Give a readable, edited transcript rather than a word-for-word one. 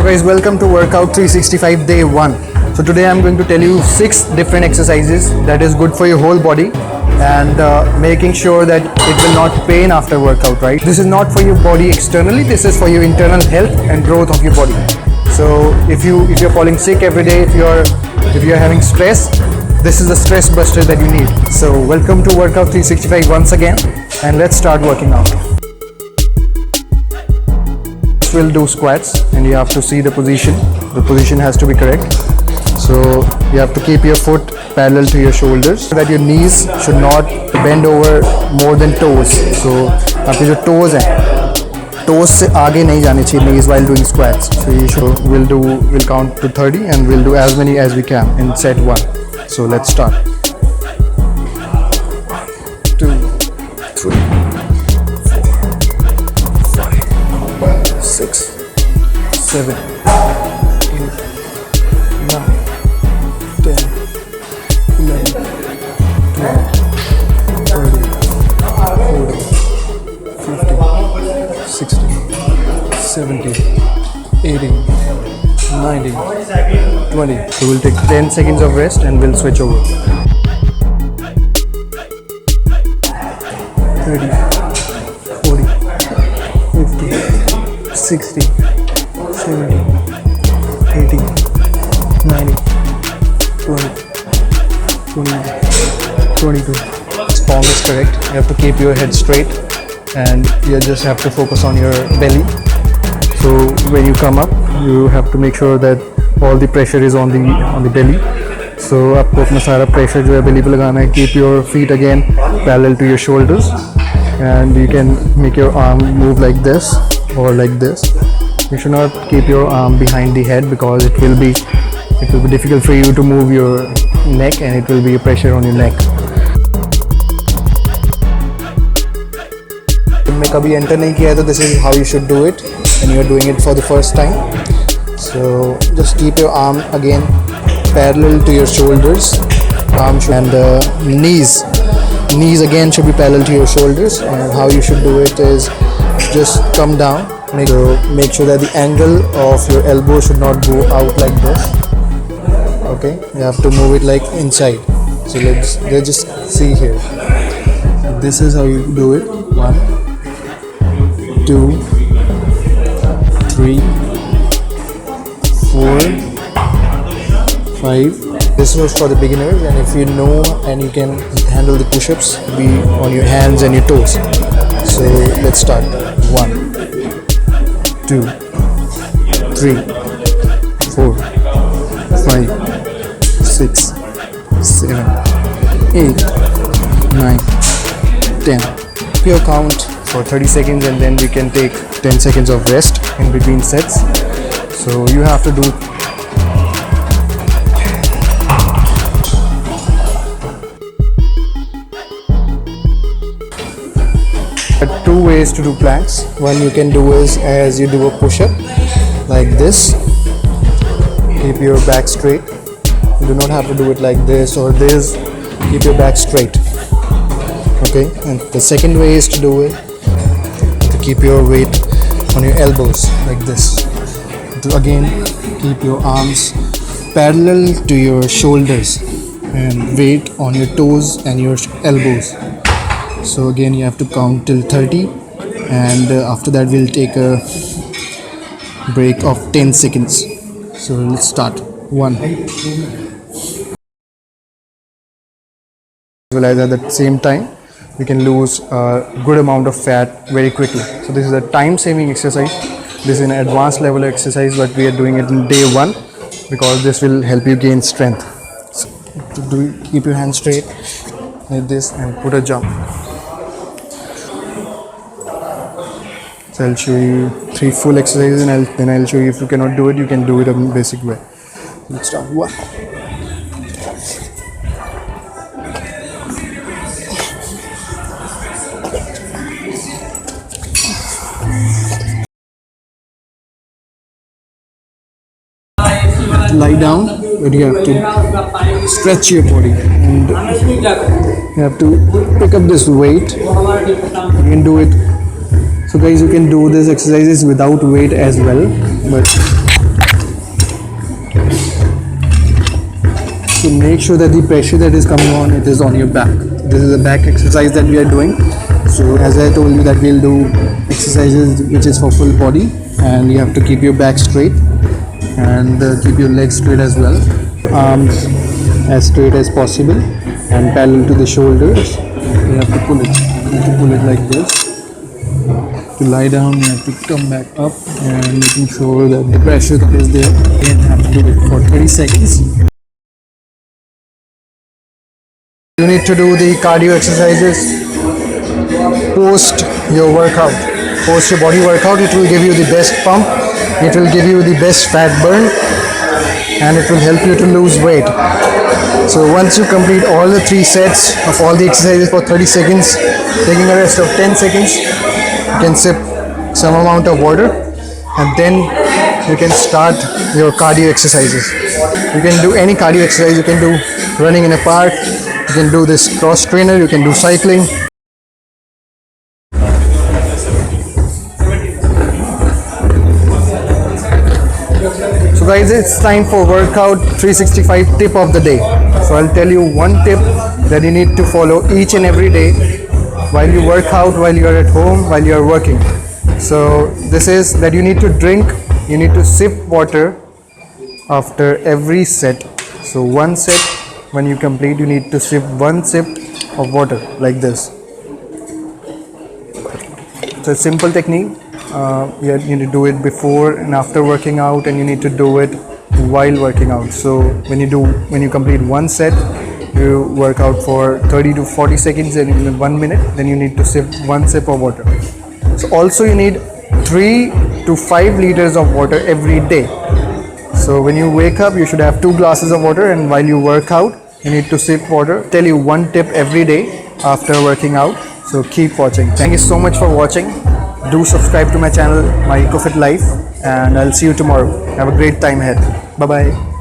guys, welcome to Workout 365 Day 1. So today I'm going to tell you 6 different exercises that is good for your whole body and making sure that it will not pain after workout, right? This is not for your body externally, this is for your internal health and growth of your body. So if you're falling sick every day, if you're having stress, this is the stress buster that you need. So welcome to Workout 365 once again, and let's start working out. We'll do squats, and you have to see the position. The position has to be correct. So you have to keep your foot parallel to your shoulders so that your knees should not bend over more than toes. So आपके जो toes हैं, toes से आगे नहीं जाने चाहिए knees while doing squats. So we'll count to 30 and we'll do as many as we can in set 1. So let's start. 2, 3, 6, 7, 8, 9, 10, 11, 12, 13, 14, 15, 16, 17, 18, 19, 20. So we'll take 10 seconds of rest and we'll switch over. 30, 40, 50, 60, 70, 80, 90, 20, 21, 22. Form is correct. You have to keep your head straight and you just have to focus on your belly. So when you come up, you have to make sure that all the pressure is on the belly. So आपको अपना सारा pressure जो है belly पे लगाना है. Keep your feet again parallel to your shoulders, and you can make your arm move like this or like this. You should not keep your arm behind the head because it will be difficult for you to move your neck and it will be a pressure on your neck. मैं कभी enter नहीं किया है तो this is how you should do it when you are doing it for the first time. So just keep your arm again parallel to your shoulders, and knees again should be parallel to your shoulders. And how you should do it is just come down. Make sure that the angle of your elbow should not go out like this. Okay, you have to move it like inside. So let's just see here. This is how you do it. 1, 2, 3, 4, 5. This was for the beginners, and if you know and you can handle the push-ups, be on your hands and your toes. So let's start. 1, 2, 3, 4, 5, 6, 7, 8, 9, 10. Pure count for 30 seconds, and then we can take 10 seconds of rest in between sets. So you have to do There are 2 ways to do planks. One you can do is as you do a push-up like this. Keep your back straight. You do not have to do it like this or this. Keep your back straight. Okay. And the second way is to do it to keep your weight on your elbows like this. To again keep your arms parallel to your shoulders and weight on your toes and your elbows. So again you have to count till 30, and after that we'll take a break of 10 seconds. So let's start. 1. Visualize at the same time we can lose a good amount of fat very quickly. So this is a time saving exercise. This is an advanced level exercise, but we are doing it in day 1 because this will help you gain strength. So keep your hands straight like this and put a jump. So I'll show you 3 full exercises, and then I'll show you if you cannot do it, you can do it a basic way. Let's start. 1. Lie down, but you have to stretch your body and you have to pick up this weight. You can do it. So guys, you can do these exercises without weight as well, but So make sure that the pressure that is coming on, it is on your back. This is a back exercise that we are doing. So as I told you that we'll do exercises which is for full body, and you have to keep your back straight and keep your legs straight as well. Arms as straight as possible and parallel to the shoulders. You have to pull it. You have to pull it like this. To lie down, you have to come back up and making sure that the pressure that is there. Again, have to do it for 30 seconds. You need to do the cardio exercises post your workout. Post your body workout, it will give you the best pump, it will give you the best fat burn, and it will help you to lose weight. So once you complete all the 3 sets of all the exercises for 30 seconds, taking a rest of 10 seconds, you can sip some amount of water, and then you can start your cardio exercises. You can do any cardio exercise. You can do running in a park, you can do this cross trainer, you can do cycling. So guys, it's time for workout 365 tip of the day. So I'll tell you one tip that you need to follow each and every day while you work out, while you are at home, while you are working. So this is that you need to sip water after every set. So one set, when you complete, you need to sip 1 sip of water like this. It's a simple technique. You need to do it before and after working out, and you need to do it while working out. So when you complete 1 set, you work out for 30 to 40 seconds, and in 1 minute, then you need to sip 1 sip of water. So also you need 3 to 5 liters of water every day. So when you wake up, you should have 2 glasses of water, and while you work out, you need to sip water. Tell you one tip every day after working out. So keep watching. Thank you so much for watching. Do subscribe to my channel, My EcoFit Life, and I'll see you tomorrow. Have a great time ahead. Bye bye.